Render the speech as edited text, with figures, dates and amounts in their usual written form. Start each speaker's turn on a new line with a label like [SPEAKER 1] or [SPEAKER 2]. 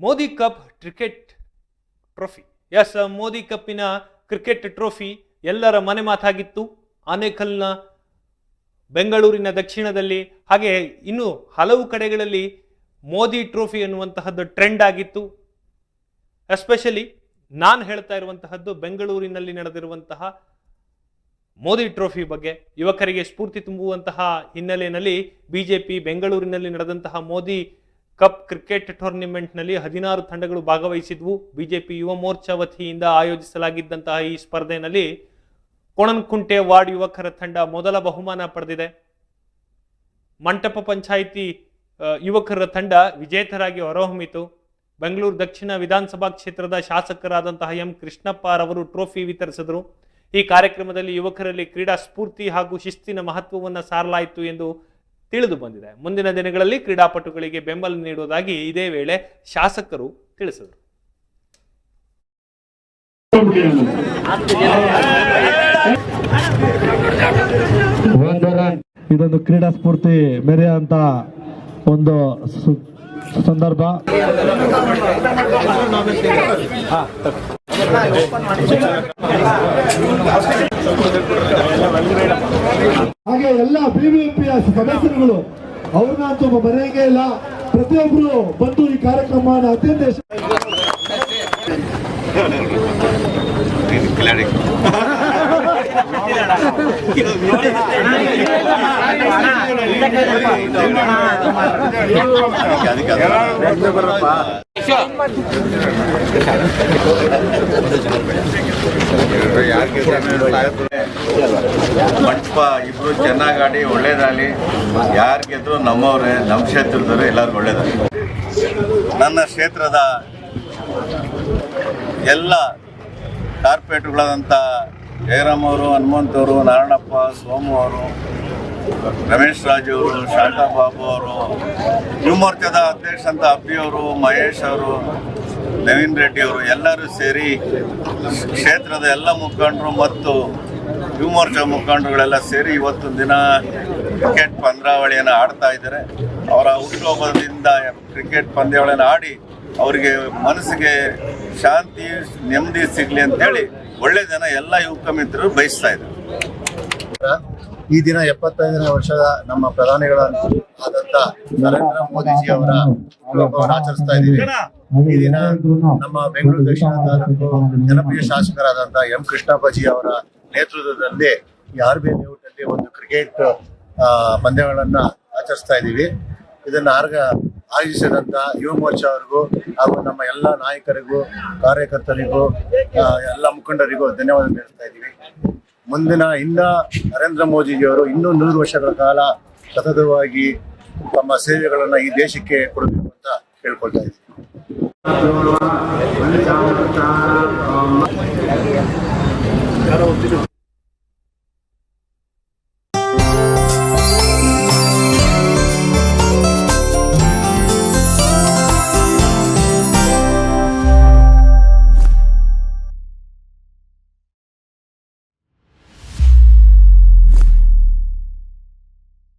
[SPEAKER 1] Modi cup cricket trophy. Yes, Modi ಕಪ್ಪಿನ cricket trophy ಎಲ್ಲರ ಮನೆ ಮಾತಾಗಿತ್ತು. ಆನೇಕಲ್ನ, ಬೆಂಗಳೂರಿನ ದಕ್ಷಿಣದಲ್ಲಿ, ಹಾಗೆ ಇನ್ನು ಹಲವು ಕಡೆಗಳಲ್ಲಿ ಮೋದಿ ಟ್ರೋಫಿ ಎನ್ನುವಂತಹದ್ದು ಟ್ರೆಂಡ್ ಆಗಿತ್ತು. ಎಸ್ಪೆಷಲಿ ನಾನು ಹೇಳ್ತಾ ಇರುವಂತಹದ್ದು ಬೆಂಗಳೂರಿನಲ್ಲಿ ನಡೆದಿರುವಂತಹ ಮೋದಿ ಟ್ರೋಫಿ ಬಗ್ಗೆ. ಯುವಕರಿಗೆ ಸ್ಫೂರ್ತಿ ತುಂಬುವಂತಹ ಹಿನ್ನೆಲೆಯಲ್ಲಿ ಬಿಜೆಪಿ ಬೆಂಗಳೂರಿನಲ್ಲಿ ನಡೆದಂತಹ ಮೋದಿ ಕಪ್ ಕ್ರಿಕೆಟ್ ಟೂರ್ನಿಮೆಂಟ್ನಲ್ಲಿ 16 ತಂಡಗಳು ಭಾಗವಹಿಸಿದ್ವು. ಬಿಜೆಪಿ ಯುವ ಮೋರ್ಚಾ ವತಿಯಿಂದ ಆಯೋಜಿಸಲಾಗಿದ್ದಂತಹ ಈ ಸ್ಪರ್ಧೆಯಲ್ಲಿ ಕೊಣನಕುಂಟೆ ವಾರ್ಡ್ ಯುವಕರ ತಂಡ ಮೊದಲ ಬಹುಮಾನ ಪಡೆದಿದೆ. ಮಂಟಪ ಪಂಚಾಯಿತಿ ಯುವಕರ ತಂಡ ವಿಜೇತರಾಗಿ ಹೊರಹೊಮ್ಮಿತು. ಬೆಂಗಳೂರು ದಕ್ಷಿಣ ವಿಧಾನಸಭಾ ಕ್ಷೇತ್ರದ ಶಾಸಕರಾದಂತಹ ಎಂ ಕೃಷ್ಣಪ್ಪರವರು ಟ್ರೋಫಿ ವಿತರಿಸಿದರು. ಈ ಕಾರ್ಯಕ್ರಮದಲ್ಲಿ ಯುವಕರಲ್ಲಿ ಕ್ರೀಡಾ ಸ್ಫೂರ್ತಿ ಹಾಗೂ ಶಿಸ್ತಿನ ಮಹತ್ವವನ್ನು ಸಾರಲಾಯಿತು ಎಂದು ತಿಳಿದು ಬಂದಿದೆ. ಮುಂದಿನ ದಿನಗಳಲ್ಲಿ ಕ್ರೀಡಾಪಟುಗಳಿಗೆ ಬೆಂಬಲ ನೀಡುವುದಾಗಿ ಇದೇ ವೇಳೆ ಶಾಸಕರು ತಿಳಿಸಿದರು.
[SPEAKER 2] ಇದೊಂದು ಕ್ರೀಡಾ ಸ್ಫೂರ್ತಿ ಮೆರೆಯುವಂತ ಒಂದು ಸಂದರ್ಭ.
[SPEAKER 3] ಹಾಗೆ ಎಲ್ಲ ಬಿಬಿಎಂಪಿಯ ಸದಸ್ಯರುಗಳು ಅವ್ರನ್ನಂತೂ ಮರೆಯಂಗೆ ಇಲ್ಲ. ಪ್ರತಿಯೊಬ್ಬರು ಬಂದು ಈ ಕಾರ್ಯಕ್ರಮವನ್ನು ಅತ್ಯಂತ
[SPEAKER 4] ಮಂಟಪ ಇಬ್ರು ಚೆನ್ನಾಗಿ ಒಳ್ಳೇದಾಗಲಿ. ಯಾರು ಗೆದ್ರು ನಮ್ಮವ್ರೆ, ನಮ್ಮ ಕ್ಷೇತ್ರದವ್ರೆ, ಎಲ್ಲರಿಗೂ ಒಳ್ಳೇದಾಗಲಿ. ನನ್ನ ಕ್ಷೇತ್ರದ ಎಲ್ಲ ಕಾರ್ಪೊರೇಟ್ಗಳಾದಂಥ ಜಯರಾಮ್ ಅವರು, ಹನುಮಂತವರು, ನಾರಾಯಣಪ್ಪ, ಸೋಮು ಅವರು, ರಮೇಶ್ ರಾಜು ಅವರು, ಶಾಂತಾ ಬಾಬು ಅವರು, ಯುವ ಮೋರ್ಚಾದ ಅಧ್ಯಕ್ಷ ಅಂತ ಅಬ್ಬಿಯವರು, ಮಹೇಶ್ ಅವರು, ನವೀನ್ ರೆಡ್ಡಿ ಅವರು ಎಲ್ಲರೂ ಸೇರಿ ಕ್ಷೇತ್ರದ ಎಲ್ಲ ಮುಖಂಡರು ಮತ್ತು ಯುವ ಮೋರ್ಚಾ ಮುಖಂಡರುಗಳೆಲ್ಲ ಸೇರಿ ಇವತ್ತೊಂದು ದಿನ ಕ್ರಿಕೆಟ್ ಪಂದ್ಯಾವಳಿಯನ್ನು ಆಡ್ತಾ ಇದ್ದಾರೆ. ಅವರ ಹುಟ್ಟುಹಬ್ಬದಿಂದ ಕ್ರಿಕೆಟ್ ಪಂದ್ಯಾವಳಿಯನ್ನು ಆಡಿ ಅವರಿಗೆ ಮನಸ್ಸಿಗೆ ಶಾಂತಿ, ನೆಮ್ಮದಿ ಸಿಗಲಿ ಅಂತೇಳಿ ಒಳ್ಳೆ ದಿನ ಎಲ್ಲ ಯುವಕ ಮಿತ್ರರು ಬಯಸ್ತಾ ಇದ್ದಾರೆ.
[SPEAKER 5] ಈ ದಿನ 75ನೇ ವರ್ಷದ ನಮ್ಮ ಪ್ರಧಾನಿಗಳಾದಂತ ನರೇಂದ್ರ ಮೋದಿಜಿ ಅವರ ಹುಟ್ಟುಹಬ್ಬವನ್ನು ಆಚರಿಸ್ತಾ ಇದ್ದೀವಿ. ಈ ದಿನ ನಮ್ಮ ಬೆಂಗಳೂರು ದಕ್ಷಿಣ ತಾಲೂಕು ಜನಪ್ರಿಯ ಶಾಸಕರಾದಂತಹ ಎಂ ಕೃಷ್ಣಪ್ಪಜಿ ಅವರ ನೇತೃತ್ವದಲ್ಲಿ RB ಲೇಔಟ್ ಅಲ್ಲಿ ಒಂದು ಕ್ರಿಕೆಟ್ ಪಂದ್ಯಗಳನ್ನ ಆಚರಿಸ್ತಾ ಇದ್ದೀವಿ. ಇದನ್ನ ಆಯೋಜಿಸಿದಂತ ಯುವ ಮೋರ್ಚಾ ಅವರಿಗೂ ಹಾಗೂ ನಮ್ಮ ಎಲ್ಲ ನಾಯಕರಿಗೂ, ಕಾರ್ಯಕರ್ತರಿಗೂ, ಎಲ್ಲ ಮುಖಂಡರಿಗೂ ಧನ್ಯವಾದ ತಿಳಿಸ್ತಾ ಇದ್ದೀವಿ. ಮುಂದಿನ ನರೇಂದ್ರ ಮೋದಿಜಿಯವರು ಇನ್ನೂ 100 ವರ್ಷಗಳ ಕಾಲ ಸತತವಾಗಿ ತಮ್ಮ ಸೇವೆಗಳನ್ನ ಈ ದೇಶಕ್ಕೆ ಕೊಡಬೇಕು ಅಂತ ಕೇಳ್ಕೊಳ್ತಾ ಇದ್ದೀವಿ.